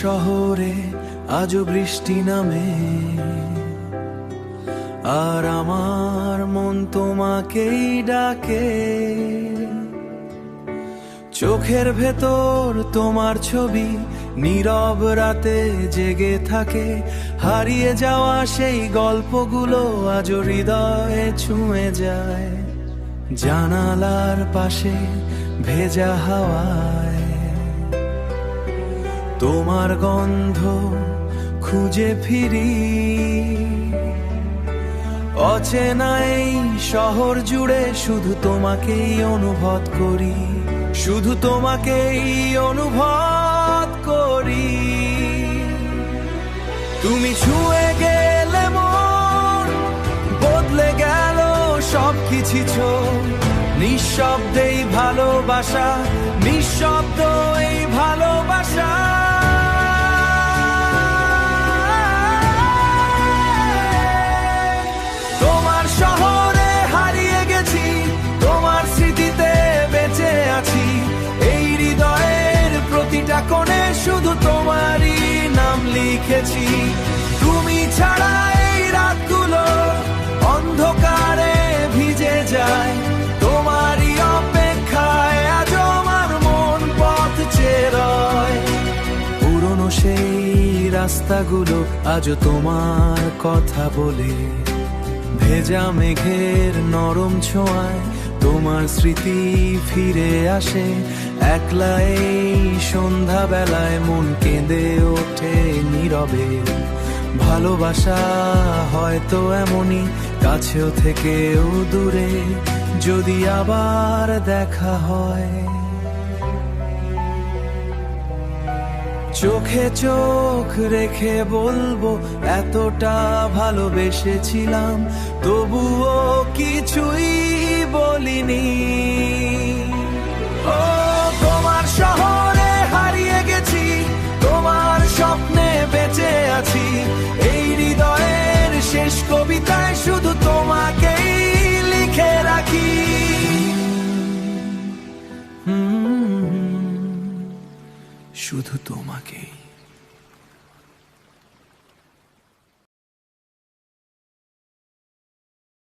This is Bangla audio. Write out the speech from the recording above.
শহরে আজও বৃষ্টি নামে, আর আমার মন তোমাকেই ডাকে। চোখের ভেতর তোমার ছবি নীরব রাতে জেগে থাকে। হারিয়ে যাওয়া সেই গল্পগুলো আজও হৃদয়ে ছুঁয়ে যায়। জানালার পাশে ভেজা হাওয়ায় তোমার গন্ধ খুঁজে ফিরি। অচেনা এই শহর জুড়ে শুধু তোমাকেই অনুভব করি, শুধু তোমাকেই অনুভব করি। তুমি ছুঁয়ে গেলে মন বদলে গেল সবকিছু। নিঃশব্দেই ভালোবাসা, নিঃশব্দ এই ভালোবাসা। তোমার শহরে হারিয়ে গেছি, তোমার স্মৃতিতে বেঁচে আছি। এই হৃদয়ের প্রতিটা কোণে শুধু তোমারই নাম লিখেছি। তুমি ছাড়া এই রাতগুলো অন্ধকারে ভিজে যায়। তোমারই অপেক্ষায় আজ আমার মন পথ চেরয়। পুরনো সেই রাস্তাগুলো আজও তোমার কথা বলে। ভেজা মেঘের নরম ছোঁয়ায় তোমার স্মৃতি ফিরে আসে। একলা এই সন্ধ্যা বেলায় মন কেঁদে ওঠে নীরবে। ভালোবাসা হয়তো এমনই, কাছেও থেকেও দূরে। যদি আবার দেখা হয়, চোখে চোখ রেখে বলবো এতটা ভালোবেসেছিলাম, তবুও কিছুই বলিনি। ও তোমার শহরে হারিয়ে গেছি, তোমার স্বপ্নে বেঁচে আছি। এই হৃদয়ের শেষ কবিতায় শুধু তোমাকেই লিখে রাখি। শুধু তোমাকে।